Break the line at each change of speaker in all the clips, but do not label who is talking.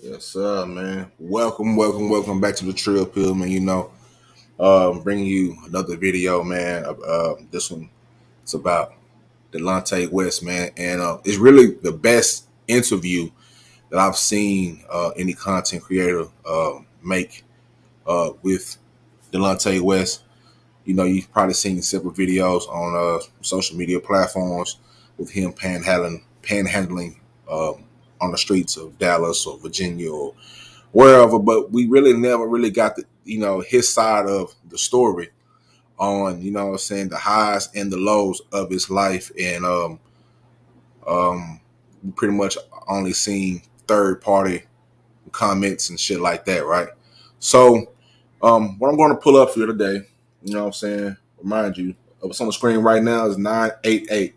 Yes, sir, man. Welcome back to the Trill Pill, man. Bringing you another video, man. This one it's about Delonte West, man, and it's really the best interview that I've seen any content creator make with Delonte West. You've probably seen several videos on social media platforms with him panhandling on the streets of Dallas or Virginia or wherever, but we really never really got his side of the story on, the highs and the lows of his life. And we pretty much only seen third party comments and shit like that, right? So what I'm going to pull up for you today, remind you, what's on the screen right now is 988.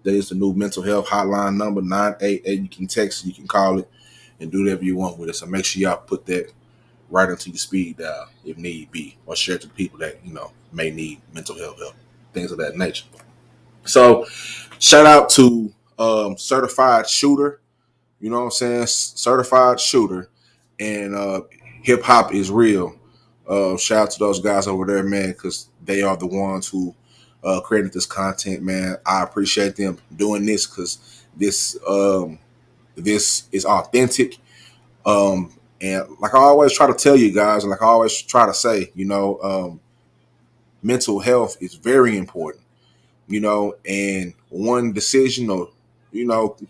That is the new mental health hotline number, 988. You can text it, you can call it, and do whatever you want with it. So make sure y'all put that right into your speed dial if need be, or share it to the people that may need mental health help, things of that nature. So shout out to Certified Shooter, Certified Shooter, and Hip Hop is Real. Shout out to those guys over there, man, because they are the ones who created this content, man. I appreciate them doing this because this is authentic. And like I always try to tell you guys, and like I always try to say, mental health is very important, and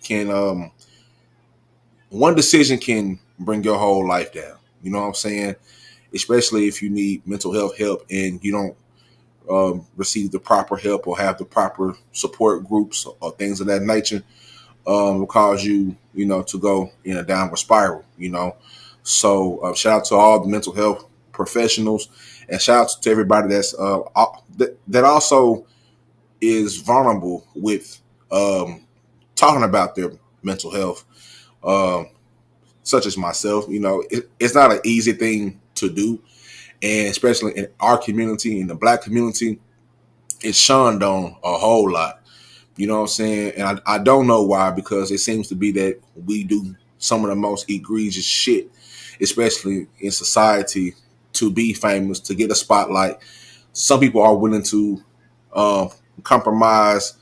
can one decision can bring your whole life down. You know what I'm saying? Especially if you need mental health help and you don't receive the proper help or have the proper support groups or things of that nature, will cause you, to go in a downward spiral, So shout out to all the mental health professionals, and shout out to everybody that also is vulnerable with talking about their mental health, um, such as myself. It's not an easy thing to do, and especially in our community, in the Black community, it's shunned on a whole lot. You know what I'm saying? And I don't know why, because it seems to be that we do some of the most egregious shit, especially in society, to be famous, to get a spotlight. Some people are willing to uh, compromise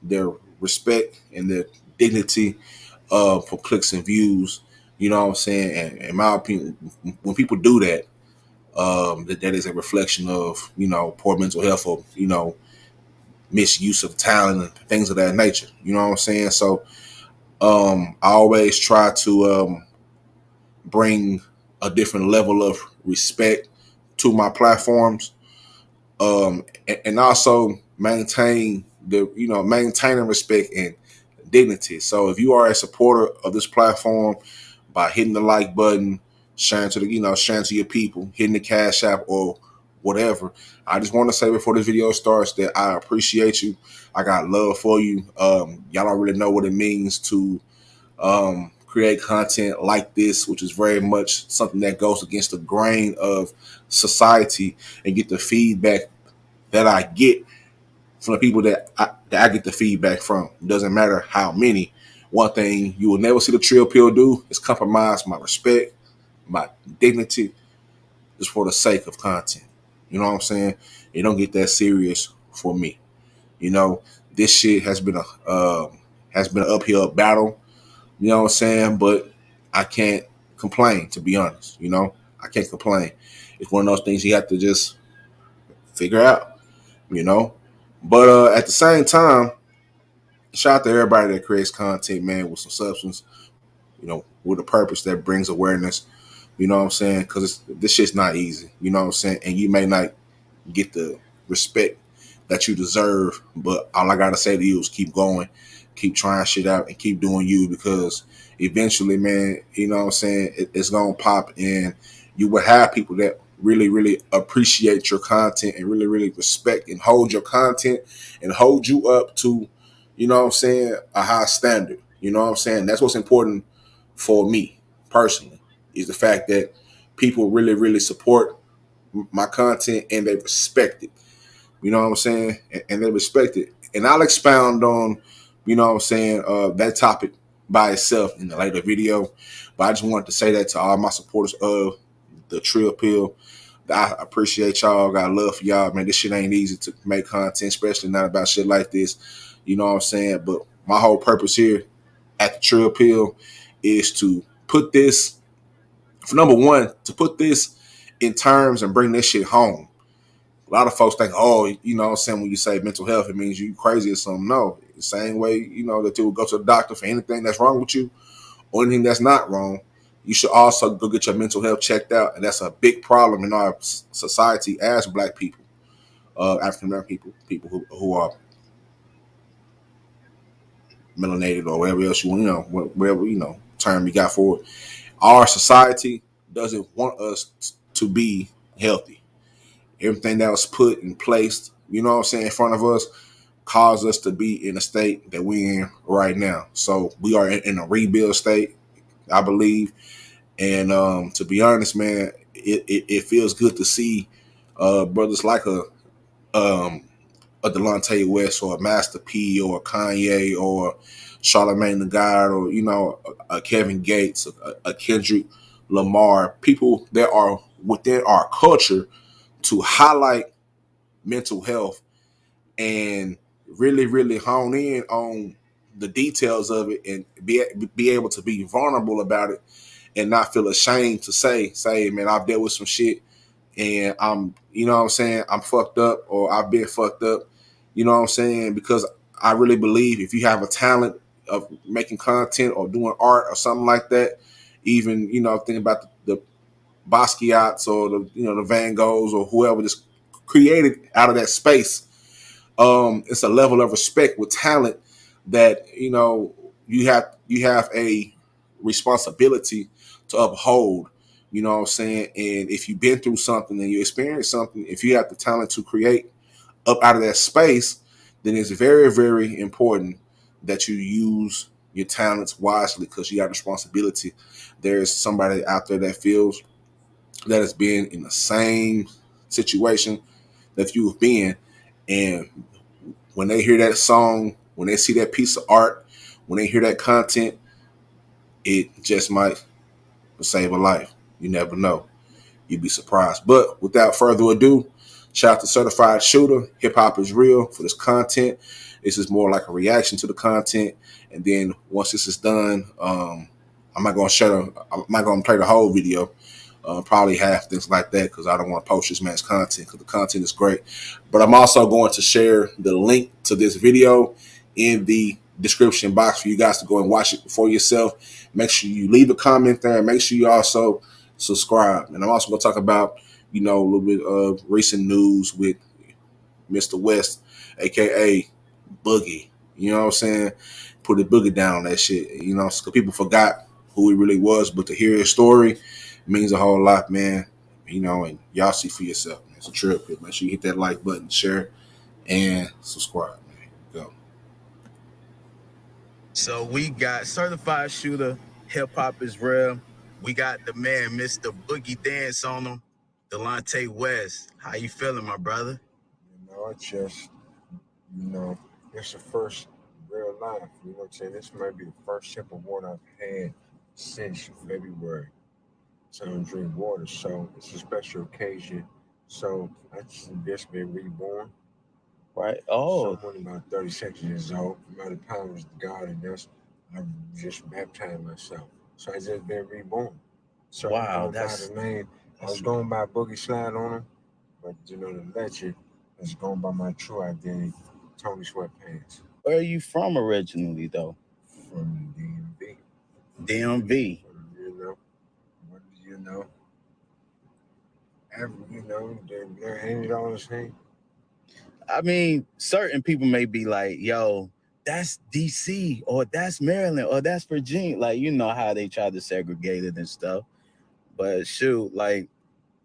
their respect and their dignity for clicks and views. You know what I'm saying? And in my opinion, when people do that, that is a reflection of, poor mental health, or, misuse of talent and things of that nature. You know what I'm saying? So I always try to bring a different level of respect to my platforms, and also maintaining respect and dignity. So if you are a supporter of this platform by hitting the like button, sharing to your people, hitting the Cash App or whatever, I just want to say before this video starts that I appreciate you. I got love for you. Y'all don't really know what it means to create content like this, which is very much something that goes against the grain of society, and get the feedback that I get from the people that I get the feedback from. It doesn't matter how many. One thing you will never see the Trill Pill do is compromise my respect, my dignity, just for the sake of content. You know what I'm saying? It don't get that serious for me. You know, this shit has been an uphill battle. You know what I'm saying? But I can't complain, to be honest. I can't complain. It's one of those things you have to just figure out. You know, but at the same time, shout out to everybody that creates content, man, with some substance. With a purpose that brings awareness. You know what I'm saying? Because this shit's not easy. You know what I'm saying? And you may not get the respect that you deserve, but all I gotta say to you is keep going, keep trying shit out, and keep doing you, because eventually, man, you know what I'm saying, it's gonna pop, and you will have people that really, really appreciate your content and really, really respect and hold your content and hold you up to, what I'm saying, a high standard. You know what I'm saying? That's what's important for me personally, is the fact that people really, really support my content and they respect it. You know what I'm saying? And they respect it. And I'll expound on, that topic by itself in the later video. But I just wanted to say that to all my supporters of the Trill Pill. I appreciate y'all. Got love for y'all, man. This shit ain't easy to make content, especially not about shit like this. You know what I'm saying? But my whole purpose here at the Trill Pill is to put this, for number one, to put this in terms and bring this shit home. A lot of folks think, oh, you know what I'm saying, when you say mental health, it means you crazy or something. No. The same way, you know, that you would go to the doctor for anything that's wrong with you or anything that's not wrong, you should also go get your mental health checked out. And that's a big problem in our society as Black people, African American people, people who are melanated or whatever else you want, you know, whatever, you know, term you got for it. Our society doesn't want us to be healthy. Everything that was put in place, you know what I'm saying, in front of us, caused us to be in a state that we're in right now. So we are in a rebuild state, I believe. And to be honest, man, it feels good to see brothers like um, a Delonte West or a Master P or a Kanye or Charlamagne the God or, you know, a Kevin Gates, a Kendrick Lamar, people that are within our culture to highlight mental health and really, really hone in on the details of it and be able to be vulnerable about it and not feel ashamed to say, man, I've dealt with some shit and I'm, you know what I'm saying, I'm fucked up or I've been fucked up, you know what I'm saying? Because I really believe if you have a talent of making content or doing art or something like that, even, you know, thinking about the Basquiat's or the, you know, the Van Goghs or whoever just created out of that space, it's a level of respect with talent that, you know, you have a responsibility to uphold. You know what I'm saying? And if you've been through something and you experience something, if you have the talent to create up out of that space, then it's very, very important that you use your talents wisely because you have responsibility. There's somebody out there that feels that has been in the same situation that you've been, and when they hear that song, when they see that piece of art, when they hear that content, it just might save a life. You never know. You'd be surprised. But without further ado, shout out to Certified Shooter. Hip hop is real for this content. This is more like a reaction to the content. And then once this is done, I'm not gonna play the whole video. Probably half things like that because I don't want to post this man's content because the content is great. But I'm also going to share the link to this video in the description box for you guys to go and watch it for yourself. Make sure you leave a comment there. Make sure you also subscribe. And I'm also going to talk about, you know, a little bit of recent news with Mr. West, aka Boogie. You know what I'm saying? Put the boogie down on that shit. You know, because people forgot who he really was, but to hear his story means a whole lot, man. You know, and y'all see for yourself, man. It's a trip. Make sure you hit that like button, share, and subscribe, man. Go.
So we got Certified Shooter, Hip Hop is Real. We got the man, Mr. Boogie Dance on him, Delonte West. How you feeling, my brother?
You know, it's just, you know, it's the first real life. You know what I'm saying? This might be the first sip of water I've had since February. So I don't drink water. So it's a special occasion. So I just been reborn.
Right.
So
Oh,
I'm only about 36 years old. By the power of God and this, I just baptized myself. So I just been reborn. So I'm
wow.
going by the name. I was going by Boogie Slide on him, but you know the legend is going by my true identity, Tony Sweatpants
Where are you from originally, though?
from the DMV.
DMV.
From, you know, what do you know? Every, you know, they're ain't it all the same?
I mean, certain people may be like, yo, that's DC or that's Maryland or that's Virginia. Like, you know how they try to segregate it and stuff. But shoot, like,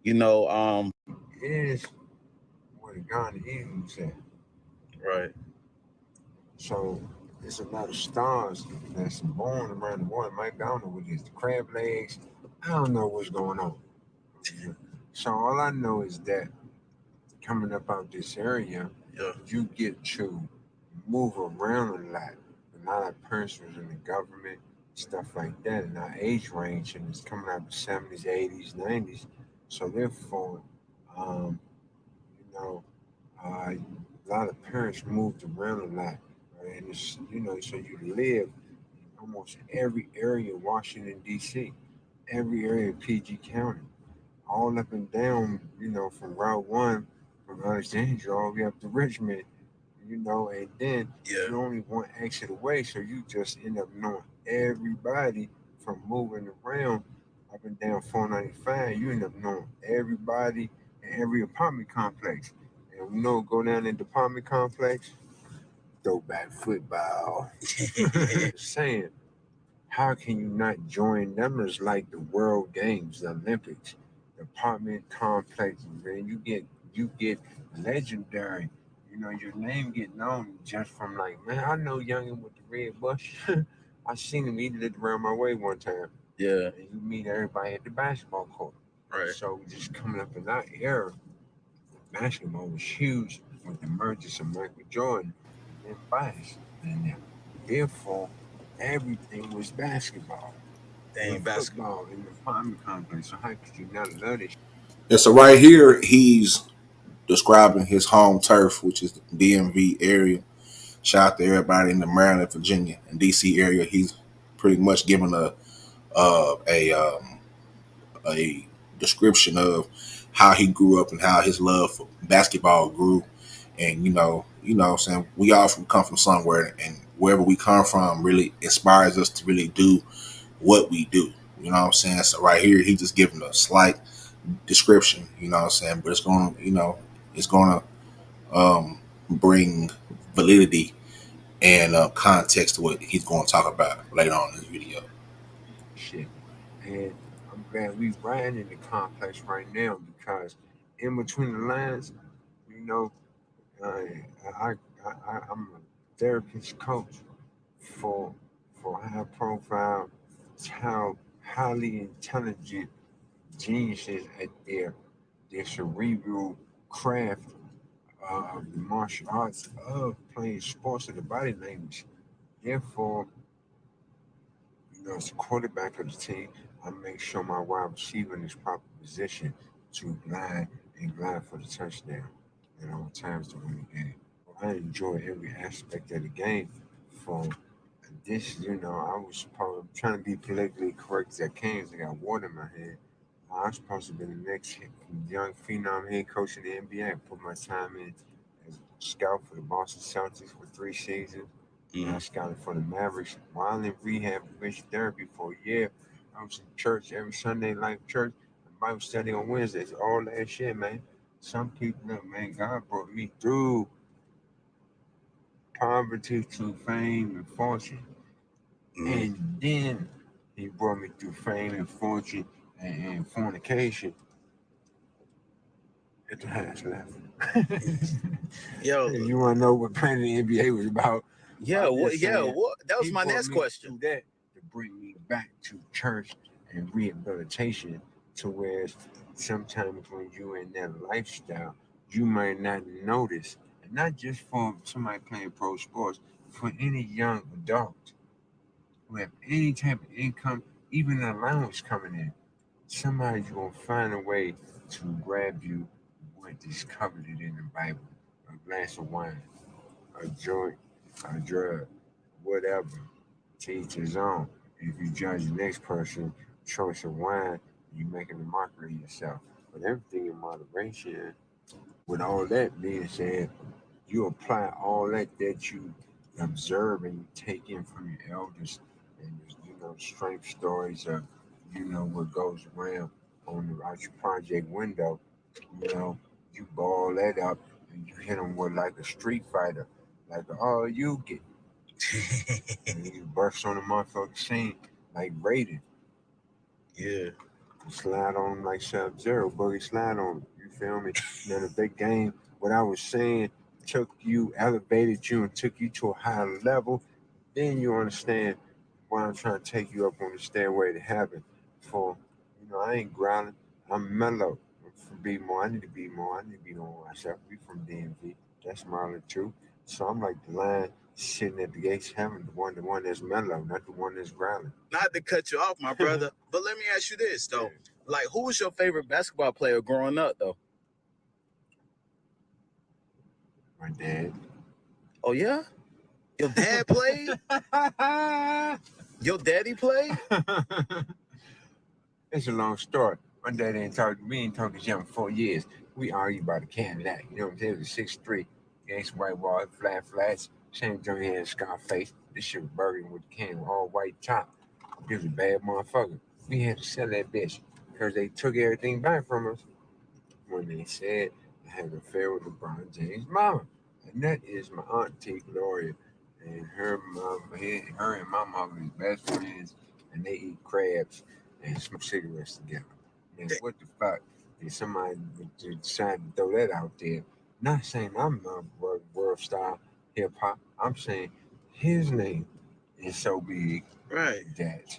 you know,
It is where the Garden Eagles at.
right.
So there's a lot of stars that's born around the world. Mike, I don't know what it is, the crab legs. I don't know what's going on. So all I know is that coming up out this area,
Yeah.
you get to move around a lot. A lot of persons in the government, stuff like that in our age range, and it's coming out of the 70s, 80s, 90s. So therefore, um, you know, a lot of parents moved around a lot, right? And it's, so you live almost every area of Washington D.C., every area of PG County, all up and down, from Route One, from Alexandria all the way up to Richmond, and then
Yeah.
you only one exit away, so you just end up knowing everybody from moving around up and down 495. You end up knowing everybody in every apartment complex. And go down in the apartment complex, throwback football. Saying, how can you not join them? It's like the World Games, the Olympics, the apartment complexes, man. You get legendary. Your name get known just from like, man, I know youngin with the red bush. I seen him. He lived around my way one time.
Yeah.
And you meet everybody at the basketball court.
Right.
So just coming up in that era, basketball was huge with the emergence of Michael Jordan and then Bias. And therefore, everything was basketball.
They
With
ain't basketball.
football in the apartment complex. So how could you not love this?
And so right here, he's describing his home turf, which is the DMV area. Shout out to everybody in the Maryland, Virginia, and DC area. He's pretty much giving uh, a um, a description of how he grew up and how his love for basketball grew. And what I'm saying, we all come from somewhere, and wherever we come from really inspires us to really do what we do. You know what I'm saying? So right here, he's just giving a slight description. You know what I'm saying? But it's gonna bring validity and context to what he's going to talk about later on in this video.
Shit. And I'm glad we riding in the complex right now because in between the lines, you know, I'm a therapist coach for high profile, how highly intelligent geniuses at their cerebral craft of the martial arts of playing sports and the body language. Therefore, as a quarterback of the team, I make sure my wide receiver in his proper position to glide for the touchdown at all times to win the game. I enjoy every aspect of the game. From this, I was supposed I'm trying to be politically correct as I can, as I got water in my head. I was supposed to be the next young phenom head coach in the NBA. Put my time in as a scout for the Boston Celtics for 3 seasons. And I
Mm.
scouted for the Mavericks while in rehab prevention therapy for a year. I was in church every Sunday, like church, and Bible study on Wednesdays, all that shit, man. Some people, look, man, God brought me through poverty to fame and fortune.
Mm.
And then he brought me through fame and fortune and fornication at the highest level.
Yo,
If you want to know what playing in the NBA was about,
yeah,
I'm
what?
just
Yeah,
saying
what? That was
he
my
brought
next
me
question.
through that to bring me back to church and rehabilitation to where sometimes when you're in that lifestyle, you might not notice, and not just for somebody playing pro sports, for any young adult who have any type of income, even an allowance coming in, somebody's gonna find a way to grab you what is covered in the Bible. A glass of wine, a joint, a drug, whatever. To each his own. If you judge the next person choice of wine, you're making a mockery of yourself. But everything in moderation. With all that being said, you apply all that you observe and you take in from your elders and strength stories of what goes around on the out your project window. You know, you ball that up and you hit them with like a street fighter, like oh you get, and you burst on the motherfucking scene like Raiden.
Yeah.
You slide on them like Sub Zero, boogie slide on them. You feel me? Now the big game, what I was saying, took you, elevated you, and took you to a higher level. Then you understand why I'm trying to take you up on the stairway to heaven. For I ain't growling. I'm mellow. For be more, I need to be more. I need to be more myself. We from DMV. That's Maryland too. So I'm like the line sitting at the gates of heaven, the one that's mellow, not the one that's growling.
Not to cut you off, my brother, but let me ask you this though: like, who was your favorite basketball player growing up, though?
My dad.
Oh yeah, your dad played. Your daddy played.
It's a long story. My dad ain't talked to me, ain't talked to him for 4 years. We argued about a Cadillac. You know what I'm saying? It was a 6'3", against white wall, flat flats, same joint here in Scarface. This shit was burgundy with the can, all white top. He was a bad motherfucker. We had to sell that bitch because they took everything back from us when they said I had an affair with LeBron James' mama. And that is my auntie Gloria. And her and my mama is best friends, and they eat crabs and smoke cigarettes together. And what the fuck? Did somebody decide to throw that out there? Not saying I'm a world star hip hop. I'm saying his name is so big,
Right.
that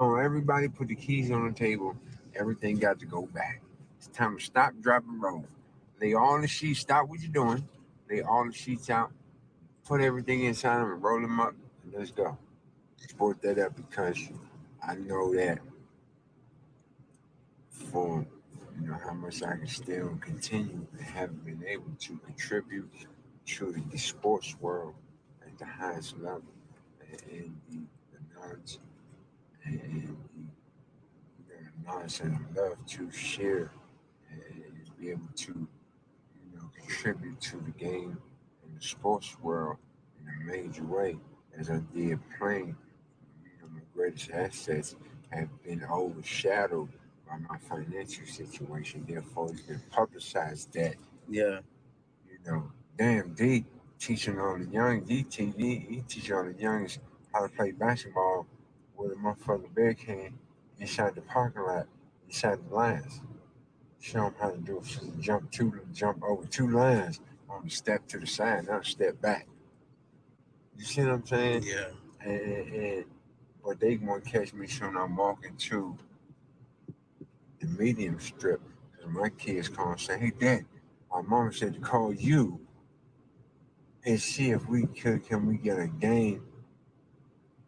everybody put the keys on the table. Everything got to go back. It's time to stop, drop, and roll. Lay all the sheets. Stop what you're doing. Lay all the sheets out. Put everything inside them and roll them up. And let's go. Sport that up because I know that for how much I can still continue and have been able to contribute to the sports world at the highest level, and the knowledge and knowledge and love to share and be able to contribute to the game and the sports world in a major way as I did playing. My greatest assets have been overshadowed by my financial situation. Therefore, it's been publicized that,
Yeah.
Damn, D teaching all the young, he teaching all the youngest how to play basketball with a motherfucking bear can inside the parking lot, inside the lines. Show them how to do it. Jump over two lines on the step to the side, not step back. You see what I'm saying?
Yeah.
And but they want to catch me soon. I'm walking to the medium strip because my kids call and say, "Hey, Dad, my mom said to call you and see if can we get a game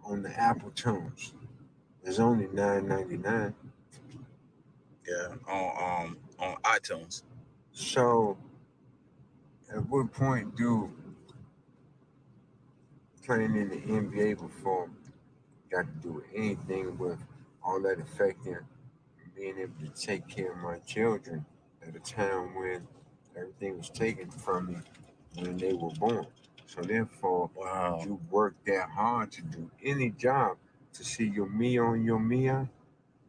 on the Apple Tunes. It's only $9.99."
Yeah. On iTunes.
So at what point do playing in the NBA before got to do anything with all that affecting being able to take care of my children at a time when everything was taken from me when they were born? So therefore,
Wow.
you work that hard to do any job to see your Mio and your Mia,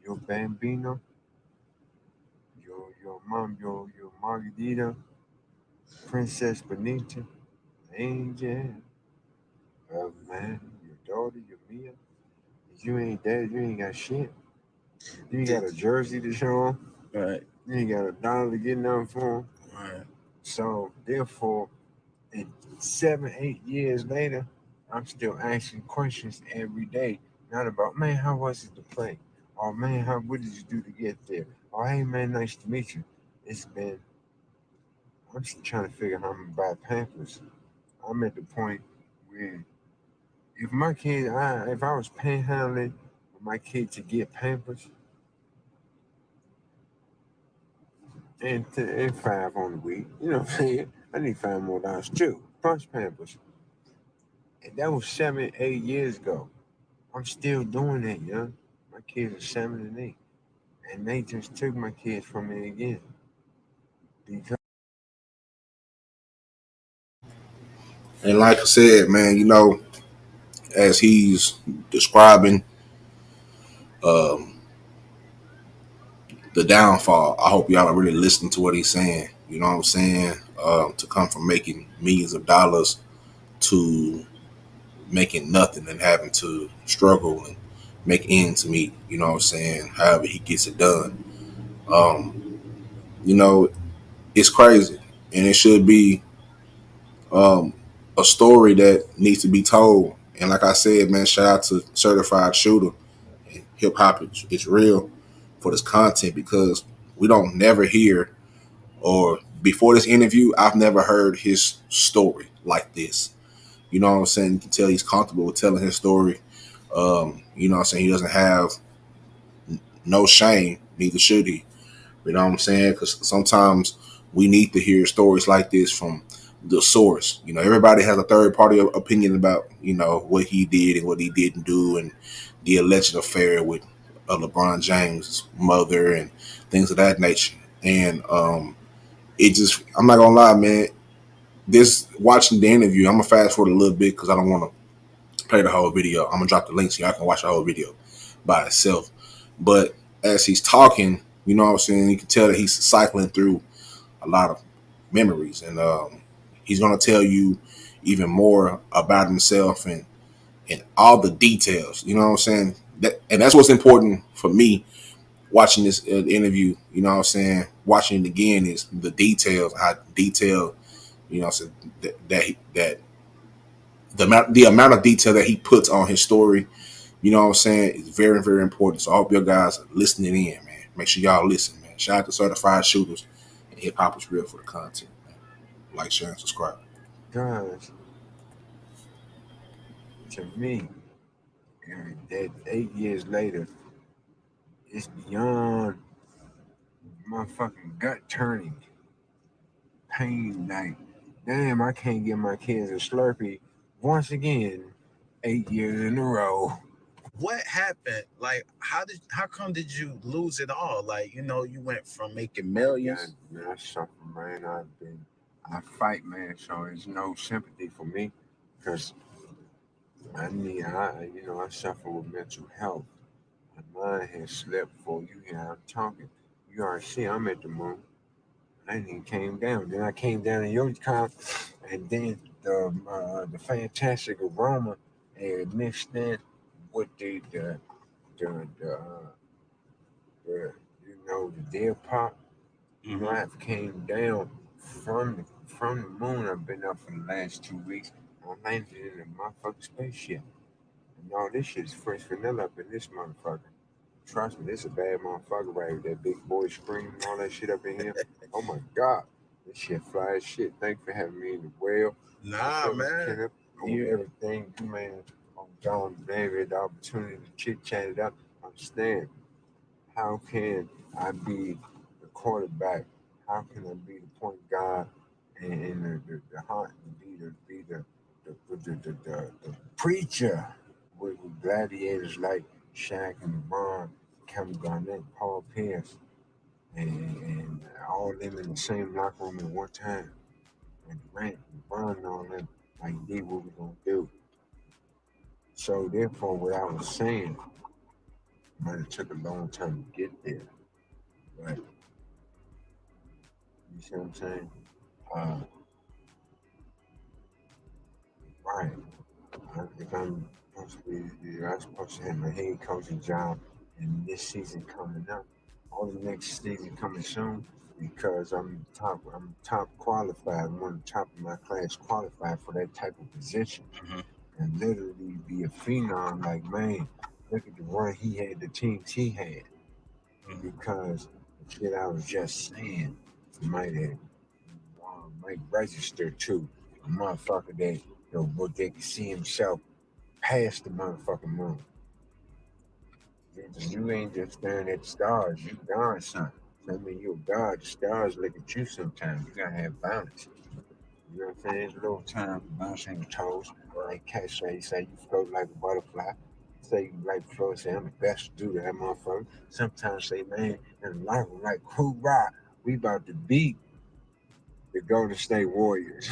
your Bambino, your mom, your Margarita, Princess Benita, Angel, man, your daughter, your Mia. If you ain't that, you ain't got shit. You ain't got a jersey to show them.
Right.
You ain't got a dollar to get nothing for them.
Right.
So therefore, and 7, 8 years later, I'm still asking questions every day. Not about, man, how was it to play? Or man, what did you do to get there? Or hey man, nice to meet you. It's been I'm just trying to figure out how I'm gonna buy Pampers. I'm at the point where if my kid, if I was panhandling for my kid to get Pampers and five on the week, you know what I'm saying? I need $5 more too, plus Pampers. And that was 7, 8 years ago. I'm still doing that, young. My kids are 7 and 8, and they just took my kids from me again because
And like I said, man, as he's describing um, the downfall, I hope y'all are really listening to what he's saying. You know what I'm saying? To come from making millions of dollars to making nothing and having to struggle and make ends meet. You know what I'm saying? However he gets it done. Um, you know, it's crazy, and it should be um, a story that needs to be told. And like I said, man, shout out to Certified Shooter and Hip Hop. It's real for this content because we don't never hear, or before this interview, I've never heard his story like this. You know what I'm saying? You can tell he's comfortable with telling his story. You know what I'm saying? He doesn't have no shame, neither should he. You know what I'm saying? Because sometimes we need to hear stories like this from the source. You know, everybody has a third party opinion about, you know, what he did and what he didn't do, and the alleged affair with LeBron James' mother and things of that nature. And it just, I'm not gonna lie, man. This watching the interview, I'm gonna fast forward a little bit because I don't want to play the whole video. I'm gonna drop the link so y'all can watch the whole video by itself. But as he's talking, you know what I'm saying, you can tell that he's cycling through a lot of memories, and he's gonna tell you even more about himself and all the details. You know what I'm saying? And that's what's important for me watching this interview. You know what I'm saying? Watching it again is the details, how detailed. You know what I'm saying, that the amount of detail that he puts on his story. You know what I'm saying? It's very, very important. So I hope you guys are listening in, man. Make sure y'all listen, man. Shout out to Certified Shooters and Hip Hop is Real for the content, man. Like, share, and subscribe.
Guys, to me, that 8 years later, it's beyond motherfucking gut turning pain. Like, damn, I can't give my kids a Slurpee once again, 8 years in a row.
What happened? Like, how come did you lose it all? Like, you went from making millions.
Man, I suffer, man. I fight, man. So there's no sympathy for me, because I suffer with mental health. My mind has slept for you. Here I'm talking. You already see I'm at the moon. I ain't even came down. Then I came down in your car, and then the fantastic aroma and mixed in with the the the deer pop. I have came down from the moon. I've been up for the last 2 weeks. I landed in a motherfucking spaceship. And all this shit is fresh vanilla up in this motherfucker. Trust me, this a bad motherfucker right with that big boy screaming and all that shit up in here. Oh my god. This shit fly as shit. Thanks for having me in the well.
Nah, man.
Kenneth, on everything. You man on John David, the opportunity to chit chat it up. Understand. How can I be the quarterback? How can I be the point guard and the hunt and be the preacher with gladiators like Shaq and LeBron, Kevin Garnett, Paul Pierce, and all of them in the same locker room at one time, and Durant, LeBron, and all them, like, did what we gonna do. So therefore, what I was saying might have took a long time to get there, but you see what I'm saying? Uh, right. If I'm supposed to I'm supposed to have my head coaching job, and this season coming up, all the next season coming soon, because I'm top qualified. I'm one of the top of my class qualified for that type of position, and literally be a phenom. Like, man, look at the run he had, the teams he had, because the shit I was just saying might have might register to a motherfucker that what they can see himself past the motherfucking moon. You ain't just staring at the stars. You God, son. So, I mean, you a God. The stars look at you sometimes. You gotta have balance. You know what I'm saying? There's a little time for bouncing your toes. Like Cat say you float like a butterfly. Say you like float, say I'm the best to do that, motherfucker. Sometimes say, man, in life, I'm like, hoorah, we about to beat the Golden State Warriors.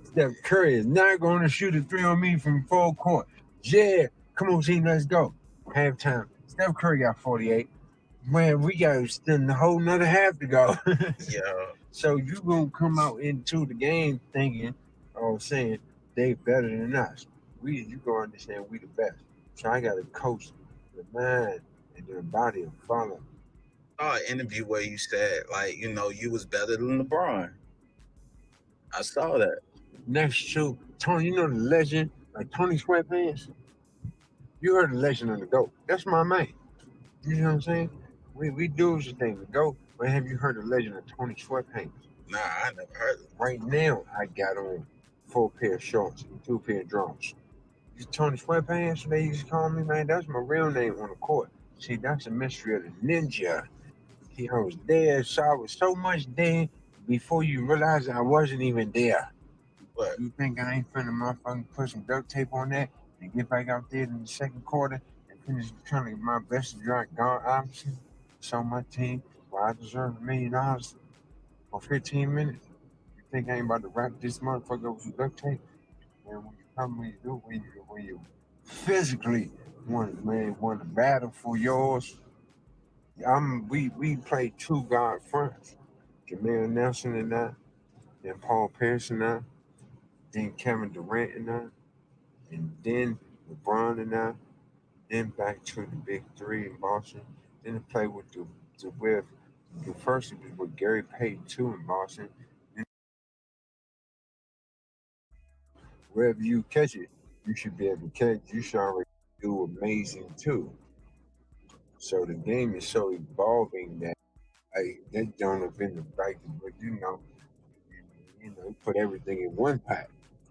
Steph Curry is not going to shoot a three on me from full court. Yeah, come on, team, let's go. Halftime. Steph Curry got 48. Man, we got still a whole nother half to go.
Yeah.
So you gonna come out into the game thinking, or saying they better than us. You gonna understand we the best. So I gotta coach the mind and the body of follow.
An interview where you said, like, you was better than LeBron. I saw that.
Next to Tony, you know the legend, like Tony Sweatpants. You heard the legend of the GOAT. That's my man. You know what I'm saying? We do the thing, the GOAT. But have you heard the legend of Tony Sweatpants?
Nah, I never heard of it.
Right now, I got on four pair of shorts, and two pair of drawers. Tony Sweatpants, they used to call me, man. That's my real name on the court. See, that's the mystery of the ninja. I was there, so I was so much there before you realize I wasn't even there.
What?
You think I ain't finna motherfucking put some duct tape on that and get back out there in the second quarter and finish trying to get my best guard option? So my team, well, I deserve $1 million for 15 minutes. You think I ain't about to wrap this motherfucker with some duct tape? Man, when you come, when you physically want to battle for yours, we played two guard fronts, Jameer Nelson and I, then Paul Pierce and I, then Kevin Durant and I, and then LeBron and I, then back to the big three in Boston. Then to play with the first it was with Gary Payton too in Boston. Then wherever you catch it, you should be able to catch. You should already do amazing too. So the game is so evolving that they don't have been the right, but you put everything in one pack.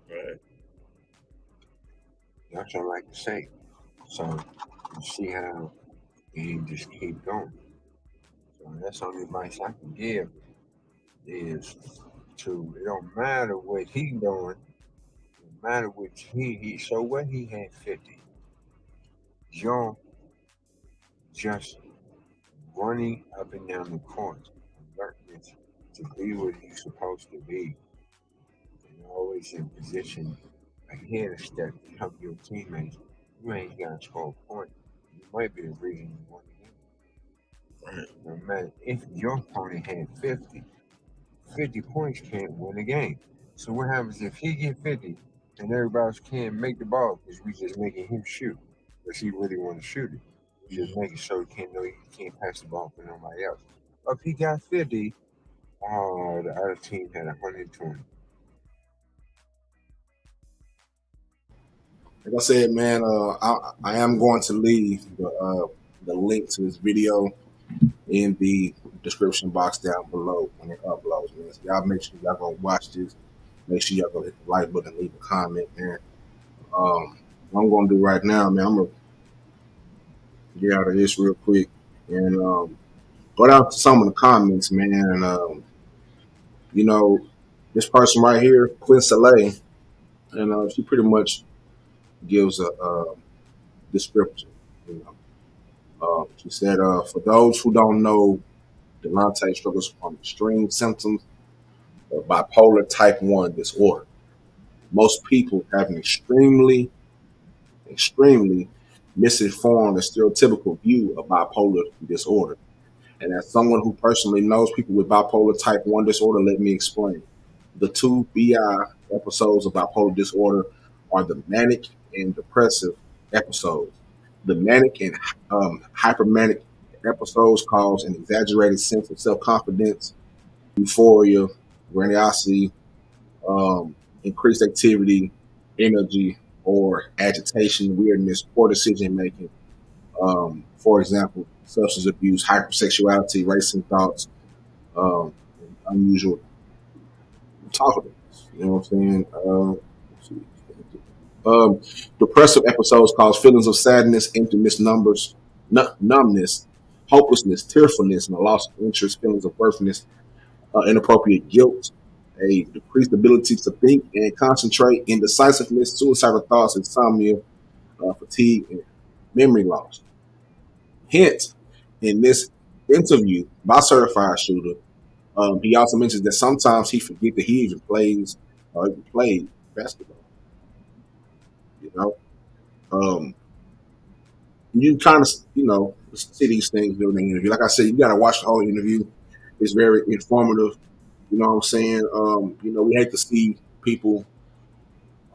Right.
That's what I like to say. So you see how you just keep going. So that's the only advice I can give is to it don't matter what he doing, it matter what he so what he had 50. You're just running up and down the court, alertness to be what you're supposed to be. And always in position ahead of step to help your teammates. You ain't got to score a point. You might be the reason you won the game.
Right.
No matter if your opponent had 50 points can't win a game. So what happens if he get 50 and everybody else can't make the ball because we just making him shoot because he really want to shoot it. We just
Mhm.
making sure he can't know he can't pass the ball for nobody else. If he got 50, oh, the other team had 120.
Like I said, man, I am going to leave the link to this video in the description box down below when it uploads, man. So y'all make sure y'all gonna watch this. Make sure y'all go hit the like button, leave a comment, man. What I'm gonna do right now, man, I'm gonna get out of this real quick and go down to some of the comments, man. And you know, this person right here, Quinn Soleil, and she pretty much gives a description. You know, she said, for those who don't know, Delonte struggles from extreme symptoms of bipolar type 1 disorder. Most people have an extremely misinformed and stereotypical view of bipolar disorder. And as someone who personally knows people with bipolar type 1 disorder, let me explain. The two BI episodes of bipolar disorder are the manic and depressive episodes. The manic and hypermanic episodes cause an exaggerated sense of self confidence, euphoria, grandiosity, increased activity, energy, or agitation, weirdness, poor decision making. For example, substance abuse, hypersexuality, racing thoughts, unusual talkative. You know what I'm saying? Um, Depressive episodes cause feelings of sadness, emptiness, numbness, hopelessness, tearfulness, and a loss of interest, feelings of worthlessness, inappropriate guilt, a decreased ability to think and concentrate, indecisiveness, suicidal thoughts, insomnia, fatigue, and memory loss. Hence, in this interview by Certified Shooter, he also mentions that sometimes he forget that he even plays or even played basketball. You know, um, you kind of see these things during the interview. Like I said, you got to watch the whole interview. It's very informative. You know what I'm saying? We hate to see people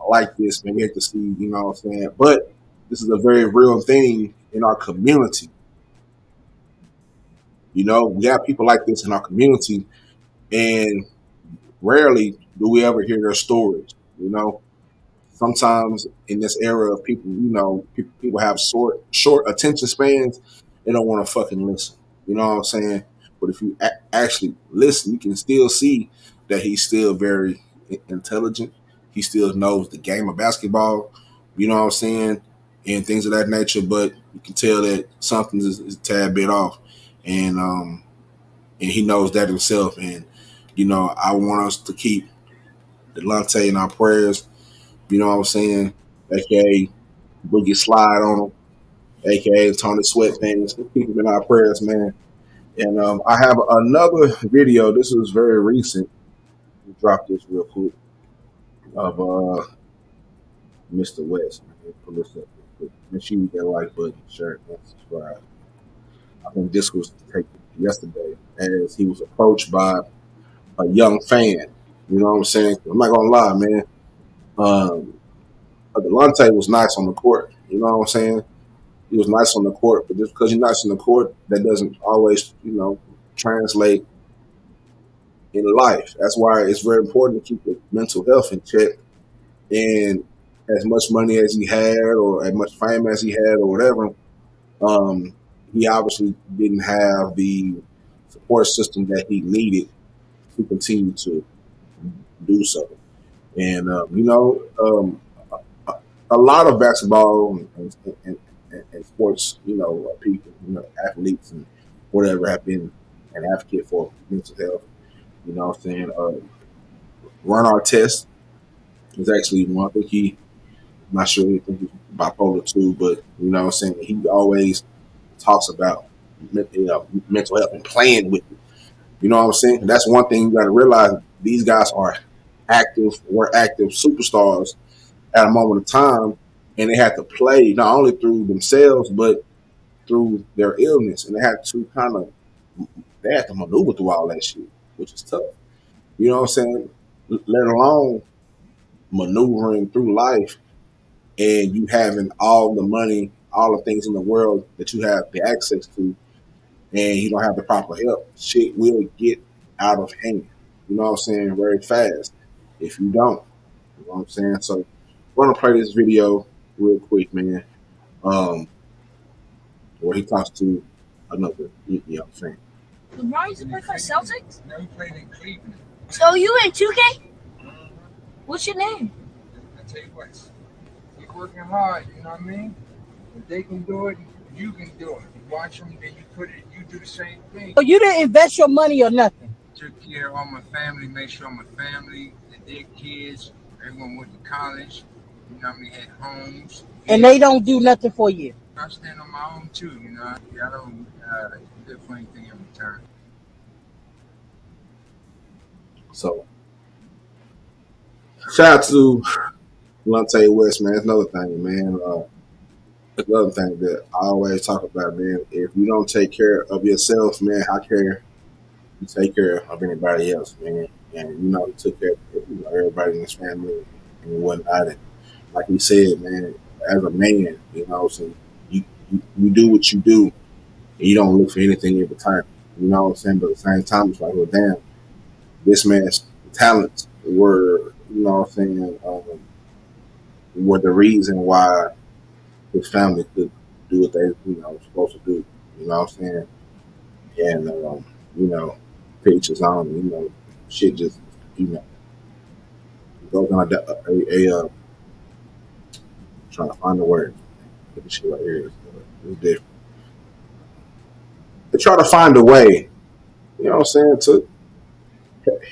like this, man. We hate to see, what I'm saying? But this is a very real thing in our community. We have people like this in our community, and rarely do we ever hear their stories. Sometimes in this era of people, people have short attention spans. They don't want to fucking listen. You know what I'm saying? But if you actually listen, you can still see that he's still very intelligent. He still knows the game of basketball, you know what I'm saying, and things of that nature. But you can tell that something is a tad bit off, and he knows that himself. And I want us to keep Delonte in our prayers. You know what I'm saying, aka Boogie Slide on him, aka Tony Sweatpants. Keep him in our prayers, man. And I have another video. This was very recent. Let me drop this real quick of Mr. West. Man. Pull this up real quick. Make sure you hit that like button, share, and subscribe. I think this was taken yesterday as he was approached by a young fan. You know what I'm saying? I'm not gonna lie, man. Um, Delonte was nice on the court. You know what I'm saying? He was nice on the court, but just because you're nice on the court, that doesn't always, translate in life. That's why it's very important to keep your mental health in check. And as much money as he had, or as much fame as he had, or whatever, um, he obviously didn't have the support system that he needed to continue to do so. And a lot of basketball and sports, people, athletes and whatever have been an advocate for mental health. You know what I'm saying? Run our test is actually one. I think I'm not sure, I think he's bipolar too, but you know what I'm saying? He always talks about mental health and playing with it. You know what I'm saying? That's one thing you got to realize. These guys are were active superstars at a moment of time, and they had to play not only through themselves but through their illness, and they had to maneuver through all that shit, which is tough. You know what I'm saying? Let alone maneuvering through life and you having all the money, all the things in the world that you have the access to, and you don't have the proper help, shit will get out of hand. You know what I'm saying? Very fast. If you don't, you know what I'm saying. So, we're gonna play this video real quick, man. Um, where he talks to another young fan.
LeBron used to play for the Celtics? No, he played in Cleveland. So you in 2K? What's your name?
I tell you what, keep working hard. You know what I mean? If they can do it, you can do it. You watch them, then you do the same thing.
So you didn't invest your money or nothing?
Took care of all my family, made sure my family, their kids, everyone went to college. You know what I mean? Had homes.
And they don't do nothing for you?
I stand on my own too. You know, I don't live for anything in return.
So, shout out to Delonte West, man. It's another thing, man. Another thing that I always talk about, man. If you don't take care of yourself, man, how care you take care of anybody else, man? And he took care of everybody in his family and whatnot. And like he said, man, as a man, so you do what you do, and you don't look for anything in return. You know what I'm saying? But at the same time, it's like, well, damn, this man's talents were, what I'm saying, were the reason why his family could do what they, supposed to do. You know what I'm saying? And you know, pictures on, shit just, you know, goes on trying to find the word. Look at shit right here. It's different. They try to find a way, you know what I'm saying, to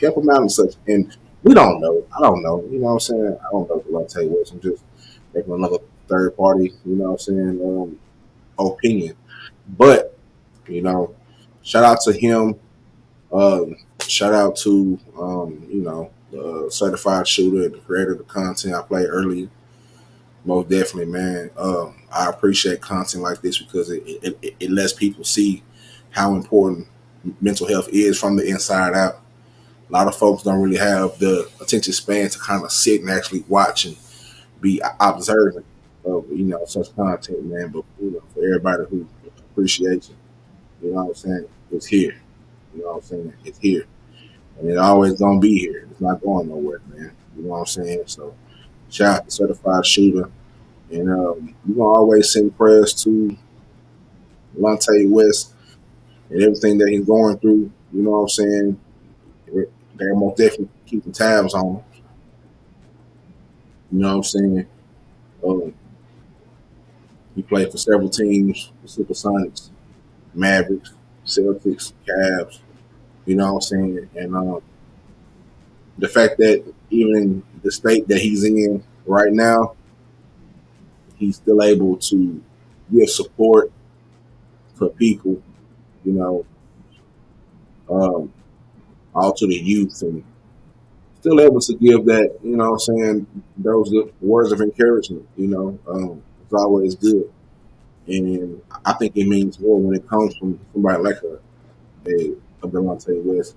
help them out and such. And we don't know. I don't know. You know what I'm saying? I don't know what I'll tell you what. I'm just making another third party, you know what I'm saying, opinion. But, you know, shout out to him. Shout out to, the certified shooter, the creator of the content I played earlier. Most definitely, man. I appreciate content like this because it lets people see how important mental health is from the inside out. A lot of folks don't really have the attention span to kind of sit and actually watch and be observant of such content, man. But for everybody who appreciates it, you know what I'm saying, it's here. You know what I'm saying, it's here, and it always gonna be here. It's not going nowhere, man. You know what I'm saying. So, shout out to certified shooter, and we're gonna always send prayers to Delonte West and everything that he's going through. You know what I'm saying. They're most definitely keeping tabs on him. You know what I'm saying? Um, he played for several teams: the Supersonics, Mavericks, Celtics, Cavs. You know what I'm saying? And the fact that even in the state that he's in right now, he's still able to give support to people. You know, um, all to the youth, and still able to give that. You know what I'm saying? Those good words of encouragement. It's always good. And I think it means more when it comes from somebody like a Delonte West.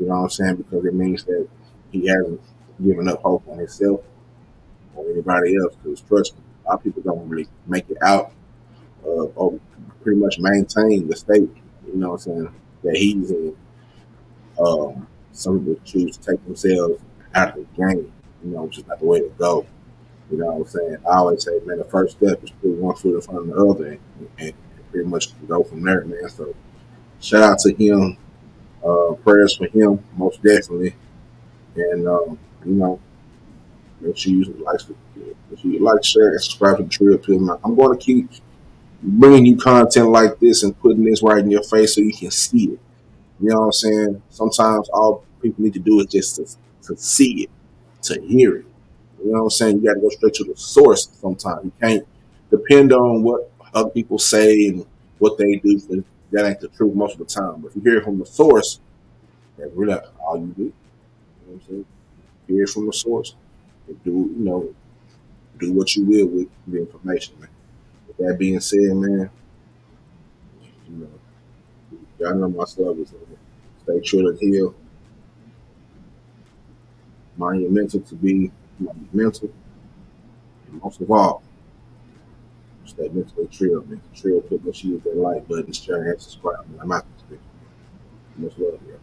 You know what I'm saying? Because it means that he hasn't given up hope on himself or anybody else. Because trust me, a lot of people don't really make it out or pretty much maintain the state. You know what I'm saying? That he's in. Some people choose to take themselves out of the game. Which is not the way to go. You know what I'm saying? I always say, man, the first step is put one foot in front of the other and pretty much go from there, man. So shout out to him. Prayers for him, most definitely. And you know, make sure you like, share, and subscribe to the Trill Pill. I'm going to keep bringing you content like this and putting this right in your face so you can see it. You know what I'm saying? Sometimes all people need to do is just to see it, to hear it. You know what I'm saying? You got to go straight to the source sometimes. You can't depend on what other people say and what they do. That ain't the truth most of the time. But if you hear it from the source, that's really all you do. You know what I'm saying? Hear it from the source. And do what you will with the information, man. With that being said, man, you know, y'all know my stuff is stay true to heal. Mind your mental to be mental. And most of all, stay mentally trill, man. Trill, put that shit with that like button, share, and subscribe. Man. I'm out this bitch. Much love, y'all.